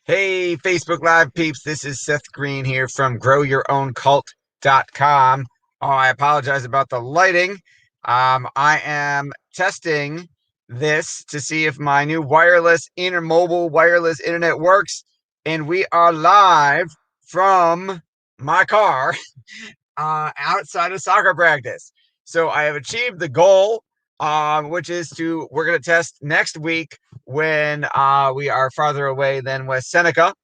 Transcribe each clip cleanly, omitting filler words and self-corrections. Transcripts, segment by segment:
Hey, Facebook Live peeps, this is Seth Green here from growyourown.cult.com. Oh, I apologize about the lighting. I am testing this to see if my new mobile wireless internet works, and we are live from my car outside of soccer practice. So I have achieved the goal, which is we're going to test next week when we are farther away than West Seneca,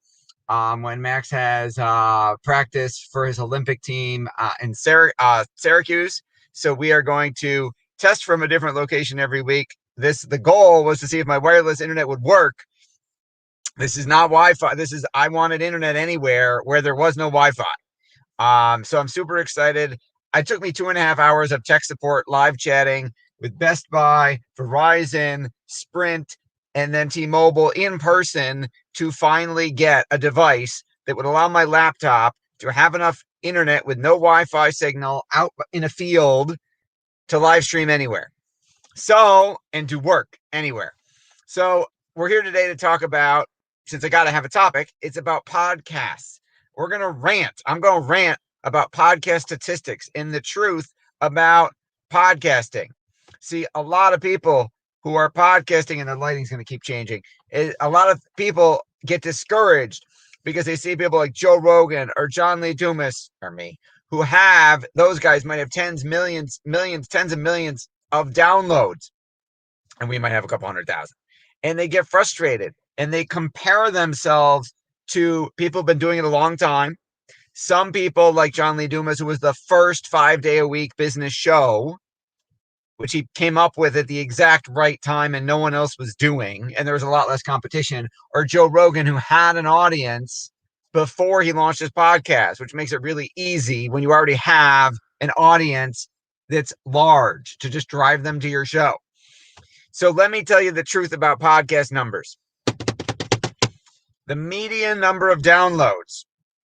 when Max has practice for his Olympic team in Syracuse. So we are going to test from a different location every week. The goal was to see if my wireless internet would work. This is not Wi-Fi. I wanted internet anywhere where there was no Wi-Fi. So I'm super excited. It took me 2.5 hours of tech support live chatting with Best Buy, Verizon, Sprint, and then T-Mobile in person to finally get a device that would allow my laptop to have enough internet with no Wi-Fi signal out in a field to live stream anywhere. And to work anywhere. So we're here today to talk about, since I got to have a topic, it's about podcasts. We're going to rant. I'm going to rant about podcast statistics and the truth about podcasting. See, a lot of people who are podcasting, and the lighting's going to keep changing. A lot of people get discouraged because they see people like Joe Rogan or John Lee Dumas or me, who have, those guys might have tens of millions of downloads, and we might have a couple 100,000. And they get frustrated and they compare themselves to people who've been doing it a long time. Some people like John Lee Dumas, who was the first 5-day-a-week business show, which he came up with at the exact right time and no one else was doing, and there was a lot less competition. Or Joe Rogan, who had an audience before he launched his podcast, which makes it really easy when you already have an audience that's large to just drive them to your show. So let me tell you the truth about podcast numbers. The median number of downloads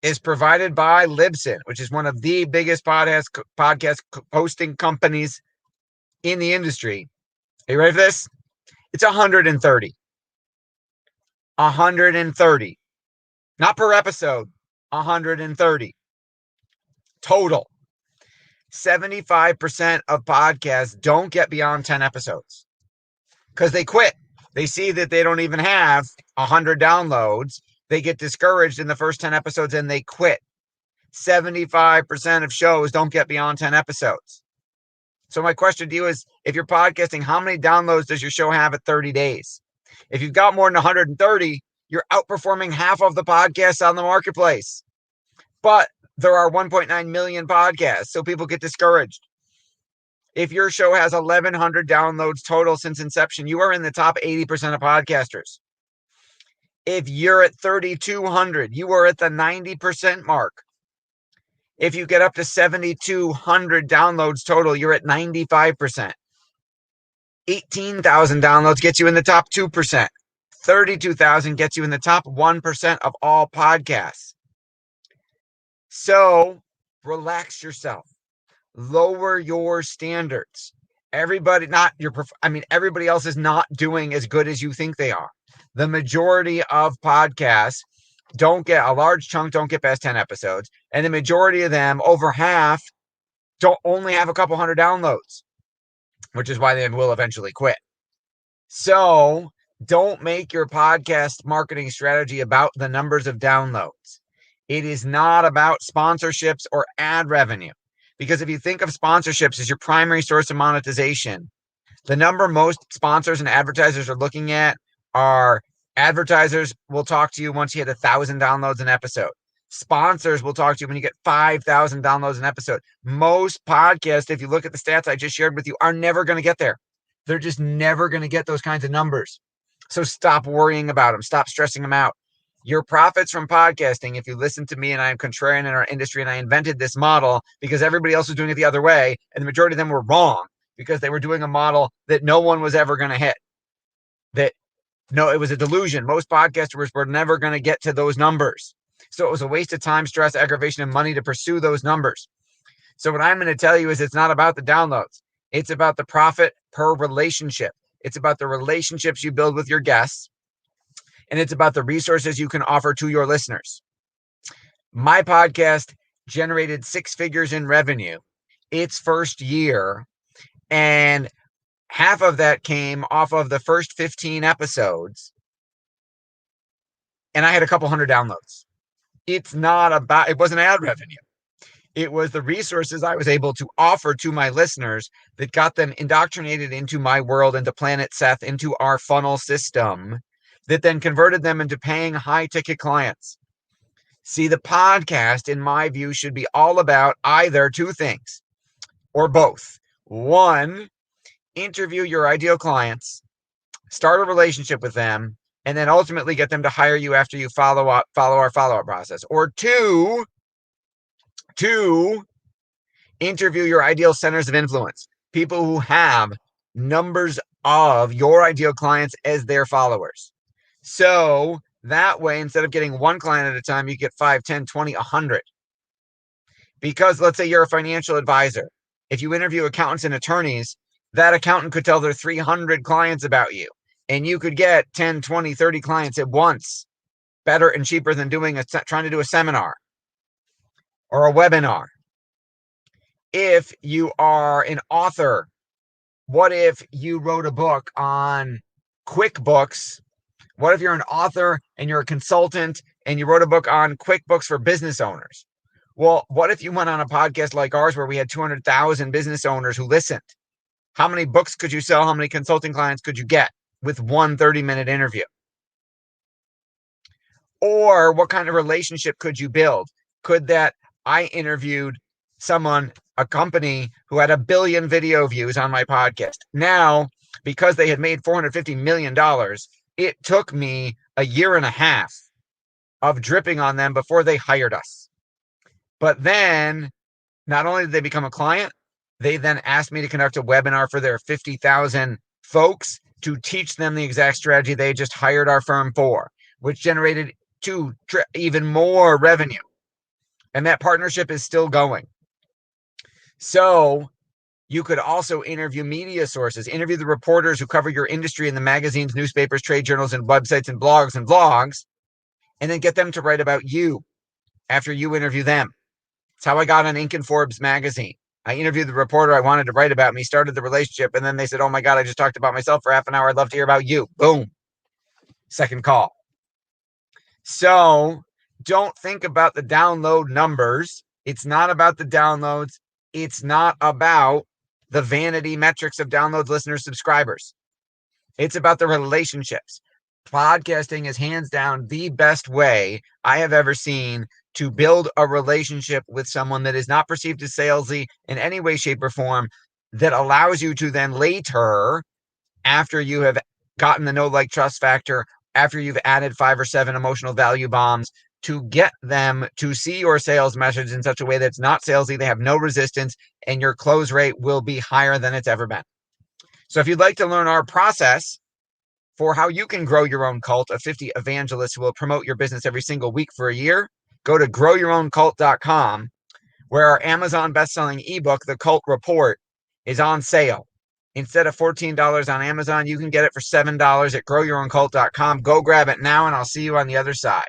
is provided by Libsyn, which is one of the biggest podcast hosting companies in the industry. Are you ready for this? It's 130. 130. Not per episode. 130. Total. 75% of podcasts don't get beyond 10 episodes because they quit. They see that they don't even have 100 downloads. They get discouraged in the first 10 episodes and they quit. 75% of shows don't get beyond 10 episodes. So my question to you is, if you're podcasting, how many downloads does your show have at 30 days? If you've got more than 130, you're outperforming half of the podcasts on the marketplace. But there are 1.9 million podcasts, so people get discouraged. If your show has 1,100 downloads total since inception, you are in the top 80% of podcasters. If you're at 3,200, you are at the 90% mark. If you get up to 7,200 downloads total, you're at 95%. 18,000 downloads gets you in the top 2%. 32,000 gets you in the top 1% of all podcasts. So relax yourself. Lower your standards. Everybody else is not doing as good as you think they are. The majority of podcasts don't get past 10 episodes. And the majority of them, over half, don't only have a couple hundred downloads, which is why they will eventually quit. So don't make your podcast marketing strategy about the numbers of downloads. It is not about sponsorships or ad revenue. Because if you think of sponsorships as your primary source of monetization, the number most sponsors and advertisers are looking at are advertisers will talk to you once you hit 1,000 downloads an episode. Sponsors will talk to you when you get 5,000 downloads an episode. Most podcasts, if you look at the stats I just shared with you, are never going to get there. They're just never going to get those kinds of numbers. So stop worrying about them. Stop stressing them out. Your profits from podcasting, if you listen to me, and I am contrarian in our industry, and I invented this model because everybody else was doing it the other way, and the majority of them were wrong because they were doing a model that no one was ever going to hit. It was a delusion. Most podcasters were never going to get to those numbers. So it was a waste of time, stress, aggravation, and money to pursue those numbers. So what I'm going to tell you is it's not about the downloads. It's about the profit per relationship. It's about the relationships you build with your guests. and it's about the resources you can offer to your listeners. My podcast generated 6 figures in revenue its first year, and half of that came off of the first 15 episodes, and I had a couple hundred downloads. It wasn't ad revenue. It was the resources I was able to offer to my listeners that got them indoctrinated into my world, into Planet Seth, into our funnel system, that then converted them into paying high ticket clients. See, the podcast, in my view, should be all about either two things or both. One, interview your ideal clients, start a relationship with them, and then ultimately get them to hire you after you follow our follow-up process. Or two, interview your ideal centers of influence, people who have numbers of your ideal clients as their followers. So that way, instead of getting one client at a time, you get 5, 10, 20, 100. Because let's say you're a financial advisor. If you interview accountants and attorneys, that accountant could tell their 300 clients about you, and you could get 10, 20, 30 clients at once, better and cheaper than trying to do a seminar or a webinar. If you are an author, what if you wrote a book on QuickBooks? What if you're an author and you're a consultant and you wrote a book on QuickBooks for business owners? Well, what if you went on a podcast like ours where we had 200,000 business owners who listened? How many books could you sell? How many consulting clients could you get with one 30-minute interview? Or what kind of relationship could you build? Could that I interviewed a company who had 1 billion video views on my podcast. Now, because they had made $450 million, it took me a year and a half of dripping on them before they hired us. But then, not only did they become a client, they then asked me to conduct a webinar for their 50,000 folks to teach them the exact strategy they just hired our firm for, which generated even more revenue. And that partnership is still going. So you could also interview media sources, interview the reporters who cover your industry in the magazines, newspapers, trade journals, and websites and blogs, and then get them to write about you after you interview them. It's how I got on Inc. and Forbes magazine. I interviewed the reporter I wanted to write about me, started the relationship, and then they said, oh my God, I just talked about myself for half an hour. I'd love to hear about you. Boom. Second call. So don't think about the download numbers. It's not about the downloads. It's not about the vanity metrics of downloads, listeners, subscribers. It's about the relationships. Podcasting is hands down the best way I have ever seen to build a relationship with someone that is not perceived as salesy in any way, shape, or form, that allows you to then later, after you have gotten the know, like, trust factor, after you've added 5 or 7 emotional value bombs, to get them to see your sales message in such a way that's not salesy, they have no resistance, and your close rate will be higher than it's ever been. So if you'd like to learn our process for how you can grow your own cult of 50 evangelists who will promote your business every single week for a year, go to growyourown.cult.com, where our Amazon best-selling ebook, The Cult Report, is on sale. Instead of $14 on Amazon, you can get it for $7 at growyourown.cult.com. Go grab it now, and I'll see you on the other side.